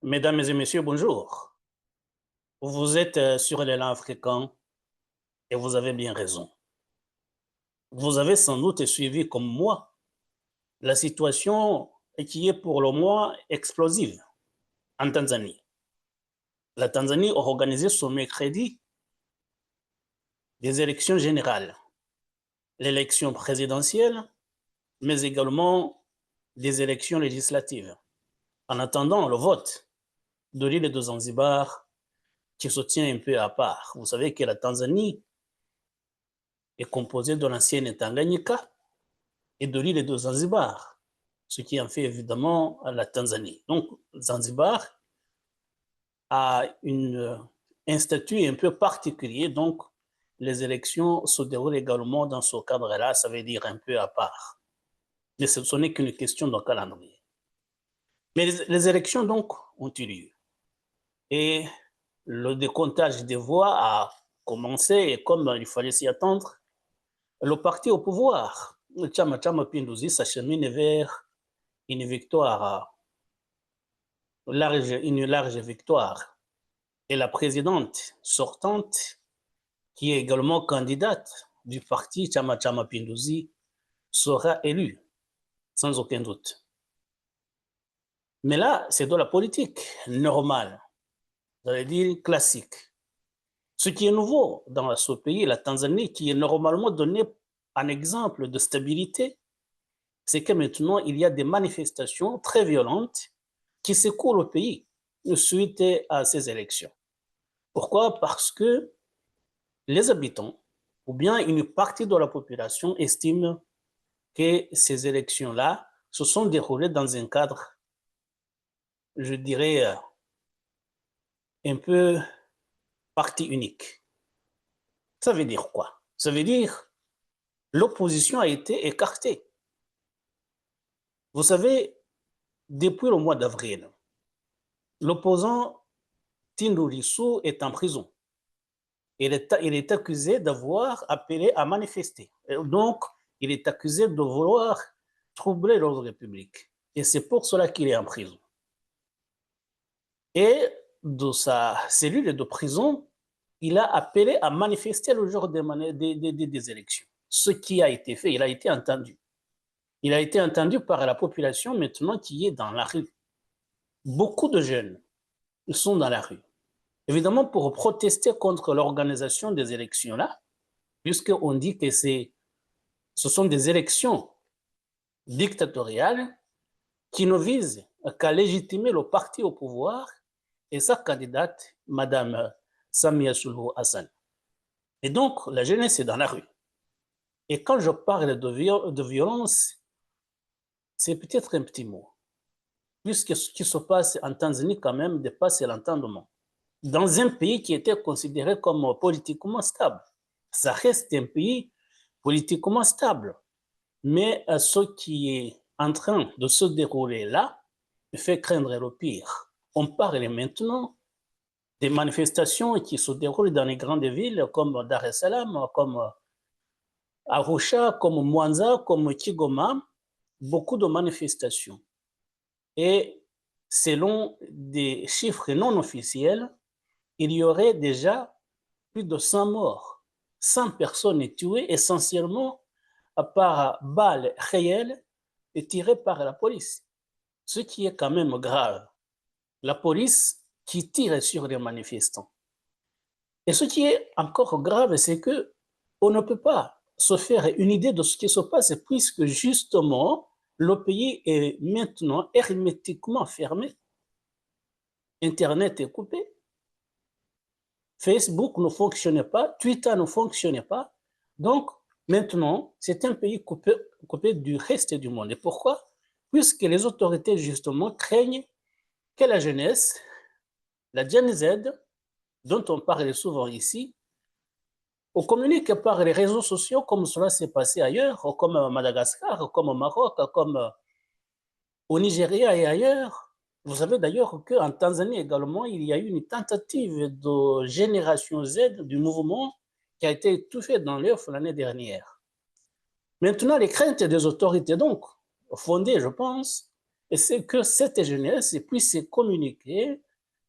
Mesdames et messieurs, bonjour. Vous êtes sur l'élan africain et vous avez bien raison. Vous avez sans doute suivi comme moi la situation qui est pour le moins explosive en Tanzanie. La Tanzanie a organisé ce mercredi des élections générales, l'élection présidentielle, mais également des élections législatives. En attendant le vote de l'île de Zanzibar qui se tient un peu à part. Vous savez que la Tanzanie est composée de l'ancienne Tanganyika et de l'île de Zanzibar, ce qui en fait évidemment la Tanzanie. Donc Zanzibar a un statut un peu particulier, donc les élections se déroulent également dans ce cadre-là, ça veut dire un peu à part. Mais ce n'est qu'une question de calendrier. Mais les élections donc ont eu lieu. Et le décomptage des voix a commencé et comme il fallait s'y attendre, le parti au pouvoir, le Chama Chama Pinduzi, s'achemine vers une victoire, une large victoire. Et la présidente sortante, qui est également candidate du parti Chama Chama Pinduzi, sera élue, sans aucun doute. Mais là, c'est de la politique normale, j'allais dire classique. Ce qui est nouveau dans ce pays, la Tanzanie, qui est normalement donné un exemple de stabilité, c'est que maintenant, il y a des manifestations très violentes qui secouent le pays suite à ces élections. Pourquoi? Parce que les habitants, ou bien une partie de la population, estiment que ces élections-là se sont déroulées dans un cadre, je dirais, un peu parti unique. Ça veut dire quoi? Ça veut dire l'opposition a été écartée. Vous savez, depuis le mois d'avril, l'opposant Tindu Lissu est en prison. Il est accusé d'avoir appelé à manifester. Et donc, il est accusé de vouloir troubler l'ordre public. Et c'est pour cela qu'il est en prison. Et de sa cellule de prison, il a appelé à manifester le jour des élections. Ce qui a été fait, il a été entendu. Il a été entendu par la population maintenant qui est dans la rue. Beaucoup de jeunes sont dans la rue. Évidemment, pour protester contre l'organisation des élections-là, puisqu'on dit que ce sont des élections dictatoriales qui ne visent qu'à légitimer le parti au pouvoir et sa candidate, Madame Samia Suluhu Hassan. Et donc, la jeunesse est dans la rue. Et quand je parle de violence, c'est peut-être un petit mot, puisque ce qui se passe en Tanzanie quand même dépasse l'entendement. Dans un pays qui était considéré comme politiquement stable, ça reste un pays politiquement stable. Mais ce qui est en train de se dérouler là fait craindre le pire. On parle maintenant des manifestations qui se déroulent dans les grandes villes comme Dar es Salaam, comme Arusha, comme Mwanza, comme Kigoma, beaucoup de manifestations. Et selon des chiffres non officiels, il y aurait déjà plus de 100 morts, 100 personnes tuées, essentiellement par balles réelles et tirées par la police. Ce qui est quand même grave. La police qui tire sur les manifestants. Et ce qui est encore grave, c'est que on ne peut pas se faire une idée de ce qui se passe puisque justement, le pays est maintenant hermétiquement fermé. Internet est coupé. Facebook ne fonctionnait pas, Twitter ne fonctionnait pas. Donc, maintenant, c'est un pays coupé du reste du monde. Et pourquoi? Puisque les autorités, justement, craignent que la jeunesse, la Gen Z, dont on parle souvent ici, on communique par les réseaux sociaux comme cela s'est passé ailleurs, comme à Madagascar, comme au Maroc, comme au Nigeria et ailleurs. Vous savez d'ailleurs qu'en Tanzanie également, il y a eu une tentative de génération Z du mouvement qui a été étouffée dans l'œuf l'année dernière. Maintenant, les craintes des autorités, donc, fondées, je pense, et c'est que cette jeunesse puisse communiquer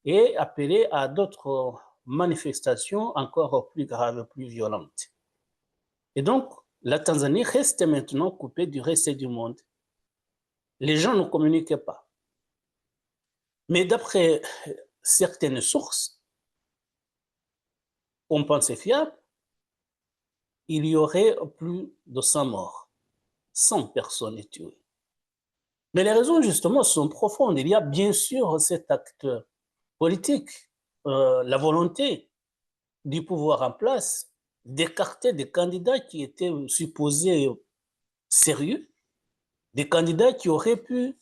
et appeler à d'autres manifestations encore plus graves, plus violentes. Et donc, la Tanzanie reste maintenant coupée du reste du monde. Les gens ne communiquent pas. Mais d'après certaines sources, on pense fiables, il y aurait plus de 100 morts, 100 personnes tuées. Mais les raisons, justement, sont profondes. Il y a bien sûr cet acte politique, la volonté du pouvoir en place d'écarter des candidats qui étaient supposés sérieux, des candidats qui auraient pu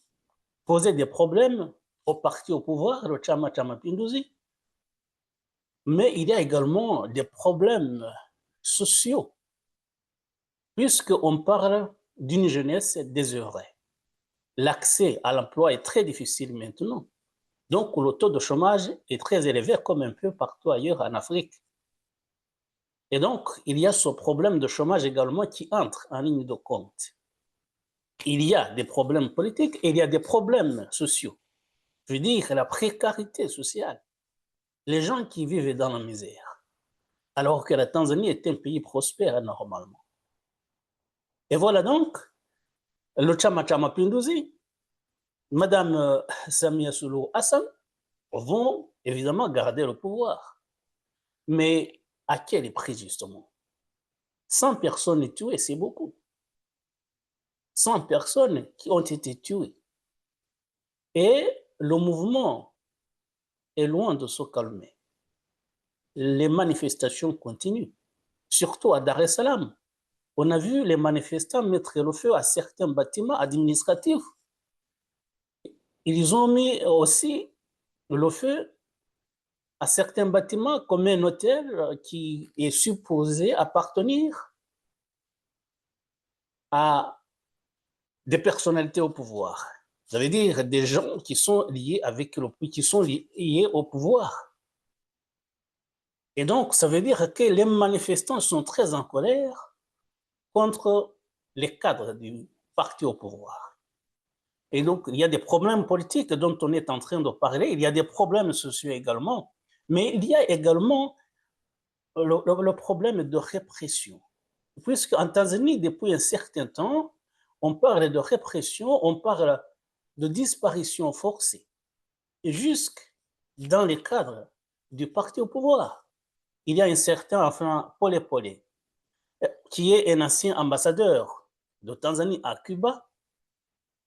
poser des problèmes au parti au pouvoir, le Chama Chama Pinduzi. Mais il y a également des problèmes sociaux, puisqu'on parle d'une jeunesse désœuvrée. L'accès à l'emploi est très difficile maintenant. Donc, le taux de chômage est très élevé, comme un peu partout ailleurs en Afrique. Et donc, il y a ce problème de chômage également qui entre en ligne de compte. Il y a des problèmes politiques et il y a des problèmes sociaux. Je veux dire, la précarité sociale. Les gens qui vivent dans la misère, alors que la Tanzanie est un pays prospère normalement. Et voilà donc, le Chama Chama Pinduzi, Madame Samia Suluhu Hassan, vont évidemment garder le pouvoir. Mais à quel prix, justement? 100 personnes tuées, c'est beaucoup. 100 personnes qui ont été tuées. Et le mouvement est loin de se calmer. Les manifestations continuent, surtout à Dar es Salaam. On a vu les manifestants mettre le feu à certains bâtiments administratifs. Ils ont mis aussi le feu à certains bâtiments comme un hôtel qui est supposé appartenir à des personnalités au pouvoir. Ça veut dire des gens qui sont liés avec qui sont liés au pouvoir. Et donc, ça veut dire que les manifestants sont très en colère contre les cadres du parti au pouvoir. Et donc, il y a des problèmes politiques dont on est en train de parler, il y a des problèmes sociaux également, mais il y a également le problème de répression. Puisqu'en Tanzanie, depuis un certain temps, on parle de répression, on parle de disparition forcée, jusque dans les cadres du parti au pouvoir. Il y a un certain, enfin, Pole Pole, qui est un ancien ambassadeur de Tanzanie à Cuba,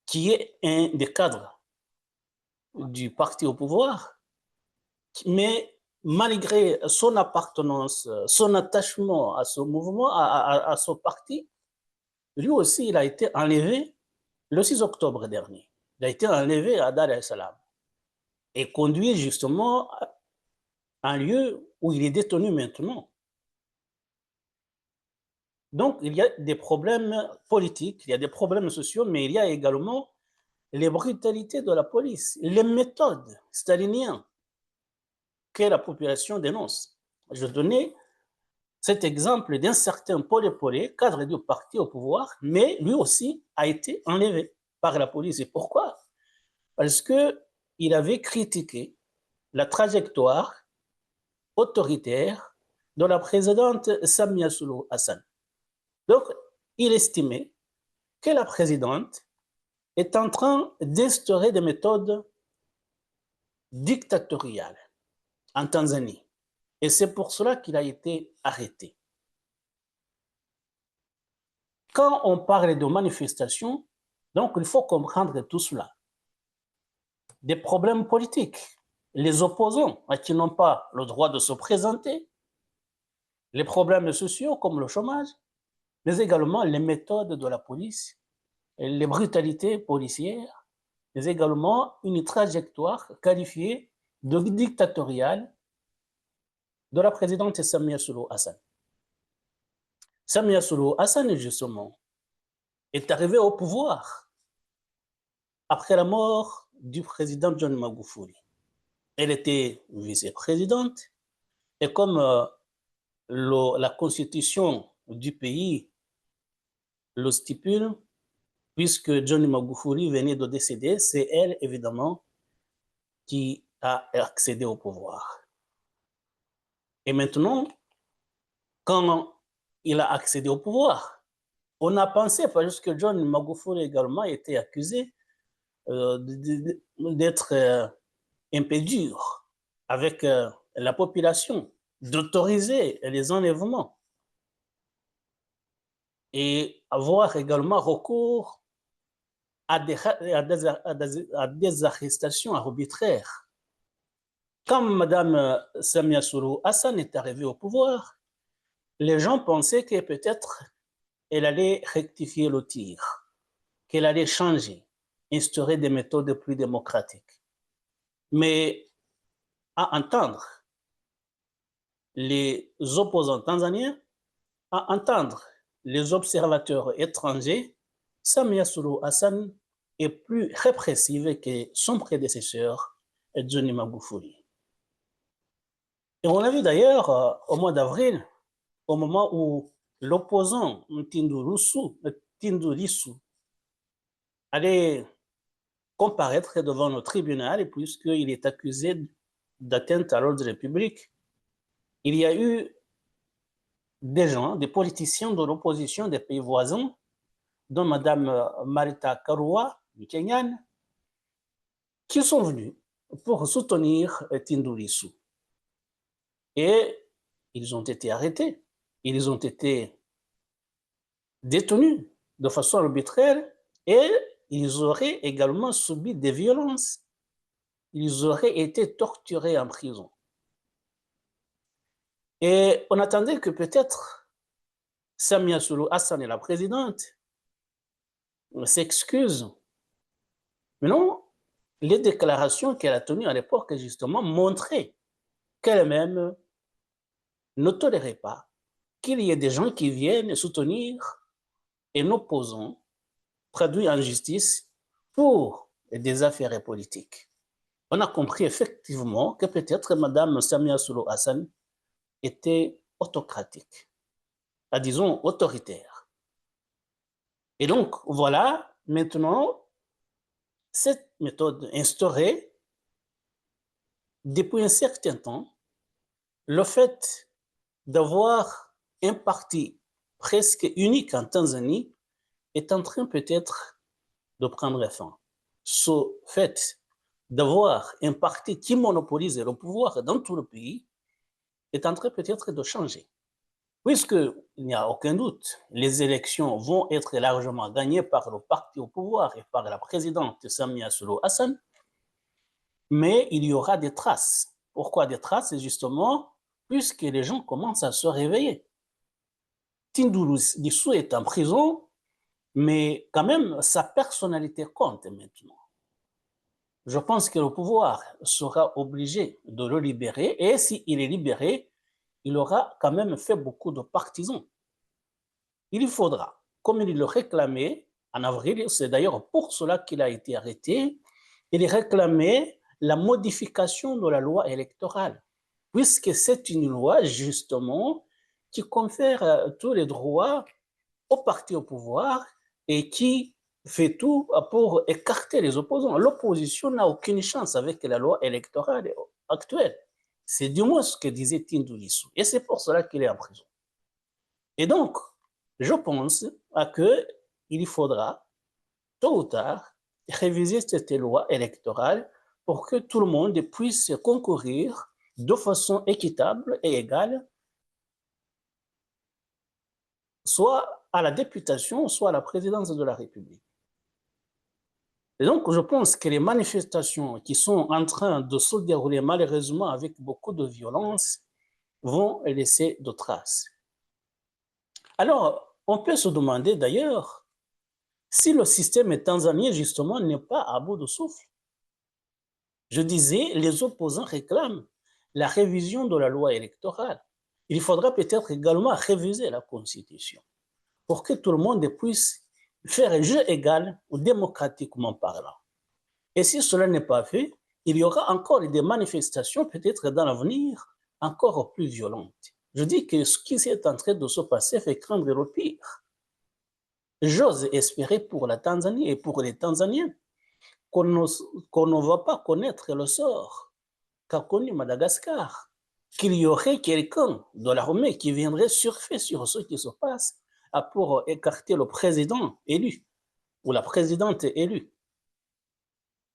qui est un des cadres du parti au pouvoir, mais malgré son appartenance, son attachement à ce mouvement, à ce parti, lui aussi, il a été enlevé le 6 octobre dernier. Il a été enlevé à Dar es Salaam et conduit justement à un lieu où il est détenu maintenant. Donc, il y a des problèmes politiques, il y a des problèmes sociaux, mais il y a également les brutalités de la police, les méthodes staliniennes que la population dénonce. Je donnais cet exemple d'un certain Pole Pole, cadre du parti au pouvoir, mais lui aussi a été enlevé par la police. Et pourquoi? Parce qu'il avait critiqué la trajectoire autoritaire de la présidente Samia Suluhu Hassan. Donc, il estimait que la présidente est en train d'instaurer des méthodes dictatoriales en Tanzanie. Et c'est pour cela qu'il a été arrêté. Quand on parle de manifestations, donc il faut comprendre tout cela. Des problèmes politiques, les opposants qui n'ont pas le droit de se présenter, les problèmes sociaux comme le chômage, mais également les méthodes de la police, les brutalités policières, mais également une trajectoire qualifiée de dictatoriale de la présidente Samia Suluhu Hassan. Samia Suluhu Hassan, justement, est arrivée au pouvoir après la mort du président John Magufuli. Elle était vice-présidente et comme la constitution du pays le stipule, puisque Johnny Magufuli venait de décéder, c'est elle, évidemment, qui a accédé au pouvoir. Et maintenant, quand il a accédé au pouvoir, on a pensé, parce que John Magufuli également était accusé d'être un peu dur avec la population, d'autoriser les enlèvements et avoir également recours à des arrestations arbitraires. Quand Mme Samia Suluhu Hassan est arrivée au pouvoir, les gens pensaient que peut-être elle allait rectifier le tir, qu'elle allait changer, instaurer des méthodes plus démocratiques. Mais à entendre les opposants tanzaniens, à entendre les observateurs étrangers, Samia Suluhu Hassan est plus répressive que son prédécesseur, Johnny Magufuli. Et on a vu d'ailleurs au mois d'avril, au moment où l'opposant Tundu Lissu allait comparaître devant le tribunal puisqu'il est accusé d'atteinte à l'ordre public. Il y a eu des gens, des politiciens de l'opposition des pays voisins, dont Mme Martha Karua, kenyane, qui sont venus pour soutenir Tundu Lissu. Et ils ont été arrêtés, ils ont été détenus de façon arbitraire et ils auraient également subi des violences. Ils auraient été torturés en prison. Et on attendait que peut-être Samia Suluhu Hassan, la présidente, s'excuse. Mais non, les déclarations qu'elle a tenues à l'époque, justement, montraient qu'elle-même ne tolérait pas qu'il y ait des gens qui viennent soutenir un opposant traduit en justice pour des affaires politiques. On a compris effectivement que peut-être Mme Samia Suluhu Hassan était autocratique, disons autoritaire. Et donc, voilà, maintenant, cette méthode instaurée, depuis un certain temps, le fait d'avoir un parti presque unique en Tanzanie est en train peut-être de prendre fin. Ce fait d'avoir un parti qui monopolise le pouvoir dans tout le pays est en train peut-être de changer. Puisqu'il n'y a aucun doute, les élections vont être largement gagnées par le parti au pouvoir et par la présidente Samia Suluhu Hassan, mais il y aura des traces. Pourquoi des traces? Justement, puisque les gens commencent à se réveiller. Tundu Lissu est en prison, mais quand même, sa personnalité compte maintenant. Je pense que le pouvoir sera obligé de le libérer, et s'il est libéré, il aura quand même fait beaucoup de partisans. Il faudra, comme il le réclamait en avril, c'est d'ailleurs pour cela qu'il a été arrêté, il réclamait la modification de la loi électorale, puisque c'est une loi justement qui confère tous les droits au parti au pouvoir et qui fait tout pour écarter les opposants. L'opposition n'a aucune chance avec la loi électorale actuelle. C'est du moins ce que disait Tundu Lissu. Et c'est pour cela qu'il est en prison. Et donc, je pense qu'il faudra, tôt ou tard, réviser cette loi électorale pour que tout le monde puisse concourir de façon équitable et égale, soit à la députation, soit à la présidence de la République. Et donc, je pense que les manifestations qui sont en train de se dérouler malheureusement avec beaucoup de violence vont laisser de traces. Alors, on peut se demander d'ailleurs si le système tanzanien, justement, n'est pas à bout de souffle. Je disais, les opposants réclament la révision de la loi électorale. Il faudra peut-être également réviser la Constitution pour que tout le monde puisse faire un jeu égal démocratiquement parlant. Et si cela n'est pas fait, il y aura encore des manifestations, peut-être dans l'avenir, encore plus violentes. Je dis que ce qui est en train de se passer fait craindre le pire. j'ose espérer pour la Tanzanie et pour les Tanzaniens qu'on ne va pas connaître le sort qu'a connu Madagascar, qu'il y aurait quelqu'un de l'armée qui viendrait surfer sur ce qui se passe pour écarter le président élu ou la présidente élue.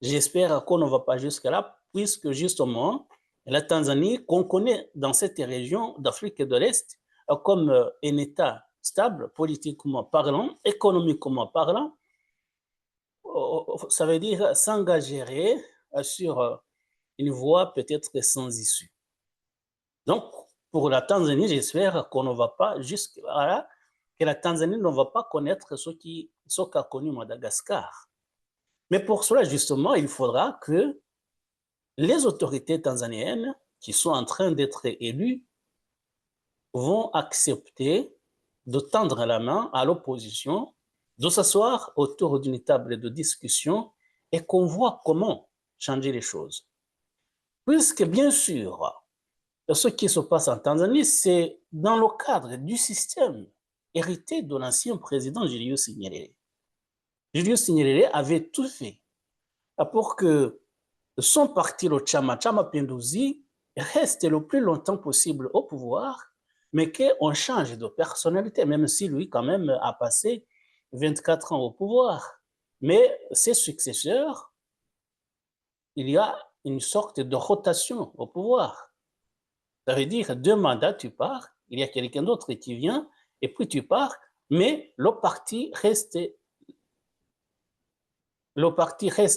J'espère qu'on ne va pas jusque-là, puisque justement, la Tanzanie, qu'on connaît dans cette région d'Afrique de l'Est comme un État stable, politiquement parlant, économiquement parlant, ça veut dire s'engager sur une voie peut-être sans issue. Donc, pour la Tanzanie, j'espère qu'on ne va pas jusque-là, que la Tanzanie ne va pas connaître ce qu'a connu Madagascar. Mais pour cela, justement, il faudra que les autorités tanzaniennes qui sont en train d'être élues vont accepter de tendre la main à l'opposition, de s'asseoir autour d'une table de discussion et qu'on voit comment changer les choses. Puisque, bien sûr, ce qui se passe en Tanzanie, c'est dans le cadre du système hérité de l'ancien président Julius Nyerere. Julius Nyerere avait tout fait pour que son parti, le Chama Mapinduzi, reste le plus longtemps possible au pouvoir, mais qu'on change de personnalité, même si lui, quand même, a passé 24 ans au pouvoir. Mais ses successeurs, il y a une sorte de rotation au pouvoir. Ça veut dire 2 mandats, tu pars, il y a quelqu'un d'autre qui vient, et puis tu pars, mais le parti reste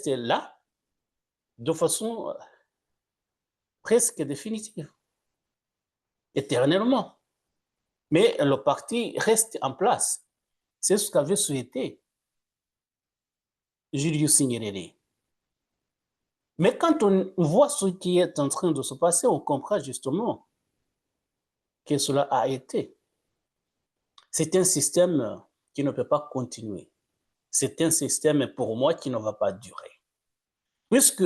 là de façon presque définitive, éternellement. Mais le parti reste en place. C'est ce qu'avait souhaité Julius Nyerere. Mais quand on voit ce qui est en train de se passer, on comprend justement que cela a été. C'est un système qui ne peut pas continuer. C'est un système, pour moi, qui ne va pas durer. Puisque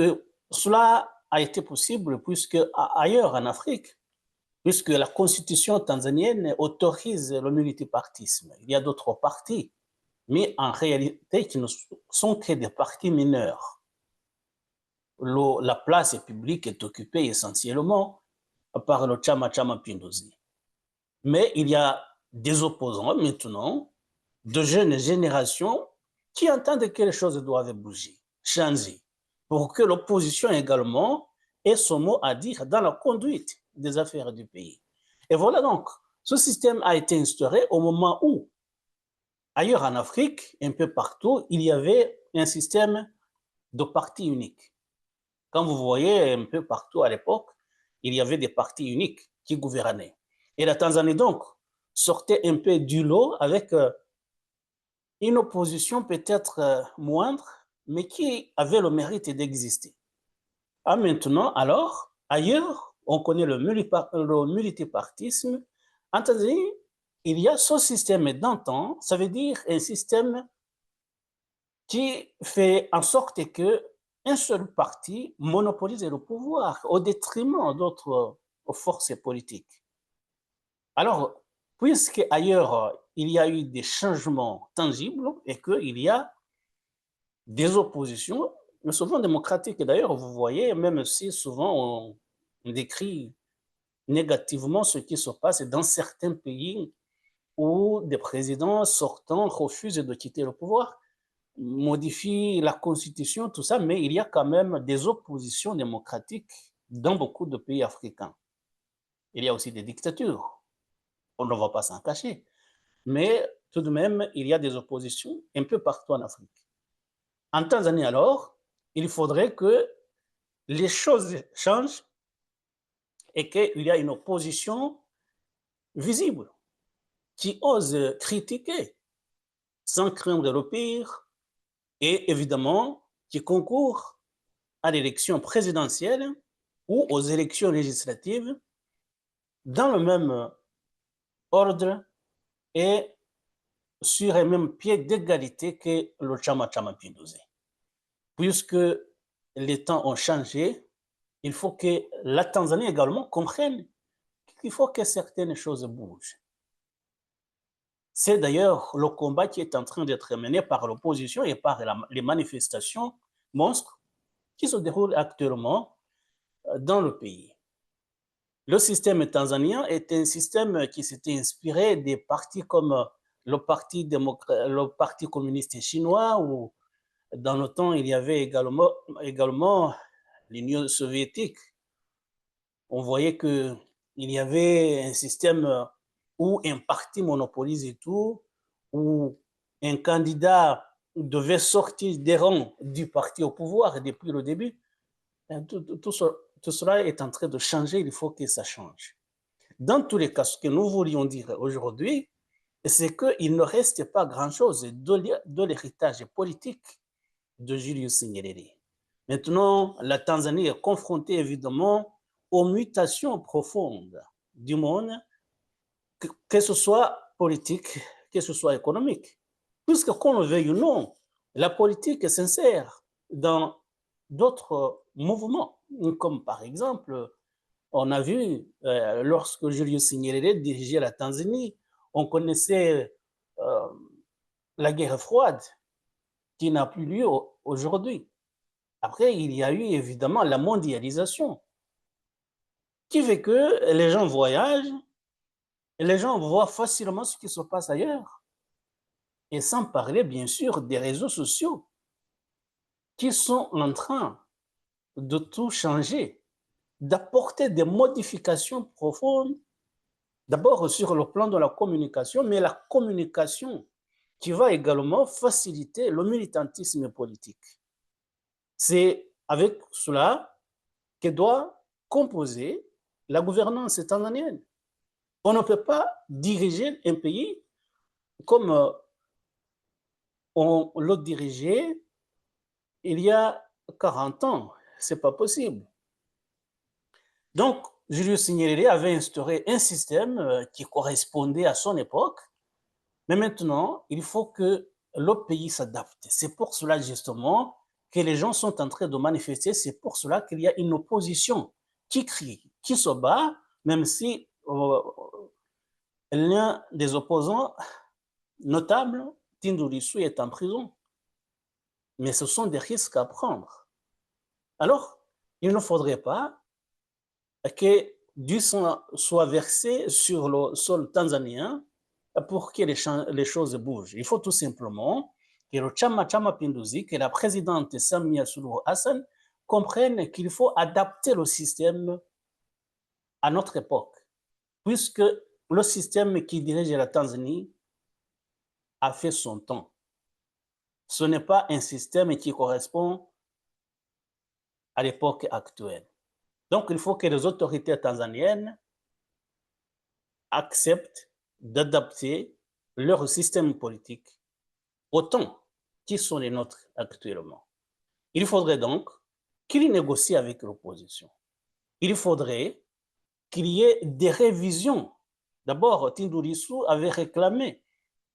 cela a été possible, puisque ailleurs en Afrique, puisque la constitution tanzanienne autorise le multipartisme. Il y a d'autres partis, mais en réalité qui ne sont que des partis mineurs. La place publique est occupée essentiellement par le Chama Mapinduzi. Mais il y a des opposants maintenant, de jeunes générations, qui entendent que les choses doivent bouger, changer, pour que l'opposition également ait son mot à dire dans la conduite des affaires du pays. Et voilà donc, ce système a été instauré au moment où, ailleurs en Afrique, un peu partout, il y avait un système de parti unique. Quand vous voyez un peu partout à l'époque, il y avait des partis uniques qui gouvernaient. Et la Tanzanie donc sortait un peu du lot avec une opposition peut-être moindre, mais qui avait le mérite d'exister. Maintenant, alors, ailleurs, on connaît le multipartisme. En Tanzanie, il y a ce système d'antan, ça veut dire un système qui fait en sorte qu'un seul parti monopolise le pouvoir au détriment d'autres forces politiques. Alors, puisque ailleurs, il y a eu des changements tangibles et qu'il y a des oppositions, mais souvent démocratiques. D'ailleurs, vous voyez, même si souvent on décrit négativement ce qui se passe dans certains pays où des présidents sortants refusent de quitter le pouvoir, modifient la constitution, tout ça, mais il y a quand même des oppositions démocratiques dans beaucoup de pays africains. Il y a aussi des dictatures, on ne va pas s'en cacher, mais tout de même, il y a des oppositions un peu partout en Afrique. En Tanzanie, alors, il faudrait que les choses changent et qu'il y ait une opposition visible qui ose critiquer sans craindre le pire et évidemment qui concourt à l'élection présidentielle ou aux élections législatives dans le même ordre et sur un même pied d'égalité que le Chama Mapinduzi. Puisque les temps ont changé, il faut que la Tanzanie également comprenne qu'il faut que certaines choses bougent. C'est d'ailleurs le combat qui est en train d'être mené par l'opposition et par les manifestations monstres qui se déroulent actuellement dans le pays. Le système tanzanien est un système qui s'était inspiré des partis comme le parti communiste chinois, ou dans le temps, il y avait également l'Union soviétique. On voyait qu'il y avait un système où un parti monopolise tout, où un candidat devait sortir des rangs du parti au pouvoir depuis le début. Tout cela est en train de changer, il faut que ça change. Dans tous les cas, ce que nous voulions dire aujourd'hui, c'est qu'il ne reste pas grand-chose de l'héritage politique de Julius Nyerere. Maintenant, la Tanzanie est confrontée évidemment aux mutations profondes du monde, que ce soit politique, que ce soit économique. Puisque qu'on le veuille ou non, la politique s'insère dans d'autres mouvements, comme par exemple, on a vu, lorsque Julius Nyerere dirigeait la Tanzanie, on connaissait la guerre froide, qui n'a plus lieu aujourd'hui. Après, il y a eu évidemment la mondialisation, qui fait que les gens voyagent, et les gens voient facilement ce qui se passe ailleurs. Et sans parler, bien sûr, des réseaux sociaux, qui sont en train de tout changer, d'apporter des modifications profondes, d'abord sur le plan de la communication, mais la communication qui va également faciliter le militantisme politique. C'est avec cela que doit composer la gouvernance tanzanienne. On ne peut pas diriger un pays comme on l'a dirigé il y a 40 ans. Ce n'est pas possible. Donc, Julius Nyerere avait instauré un système qui correspondait à son époque, mais maintenant, il faut que le pays s'adapte. C'est pour cela, justement, que les gens sont en train de manifester. C'est pour cela qu'il y a une opposition qui crie, qui se bat, même si l'un des opposants notables, Tundu Lissu, est en prison. Mais ce sont des risques à prendre. Alors, il ne faudrait pas que du sang soit versé sur le sol tanzanien pour que les choses bougent. Il faut tout simplement que le Chama Pinduzi, que la présidente Samia Suluhu Hassan comprenne qu'il faut adapter le système à notre époque, puisque le système qui dirige la Tanzanie a fait son temps. Ce n'est pas un système qui correspond à l'époque actuelle. Donc, il faut que les autorités tanzaniennes acceptent d'adapter leur système politique au temps qui sont les nôtres actuellement. Il faudrait donc qu'ils négocient avec l'opposition. Il faudrait qu'il y ait des révisions. D'abord, Tundu Lissu avait réclamé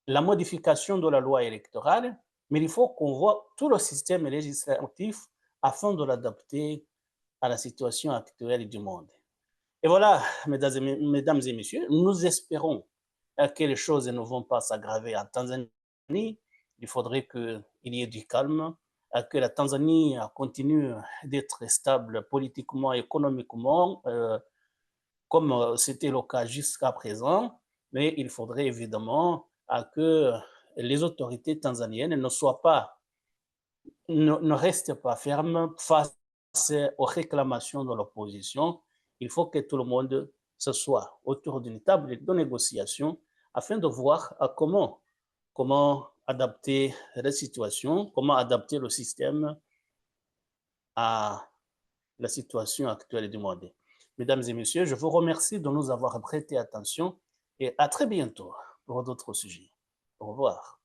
la modification de la loi électorale, mais il faut qu'on voit tout le système législatif afin de l'adapter à la situation actuelle du monde. Et voilà, mesdames et messieurs, nous espérons que les choses ne vont pas s'aggraver en Tanzanie. Il faudrait qu'il y ait du calme, que la Tanzanie continue d'être stable politiquement, économiquement, comme c'était le cas jusqu'à présent, mais il faudrait évidemment que les autorités tanzaniennes ne restent pas fermes face aux réclamations de l'opposition. Il faut que tout le monde se soit autour d'une table de négociation afin de voir comment adapter la situation, comment adapter le système à la situation actuelle du monde. Mesdames et messieurs, je vous remercie de nous avoir prêté attention et à très bientôt pour d'autres sujets. Au revoir.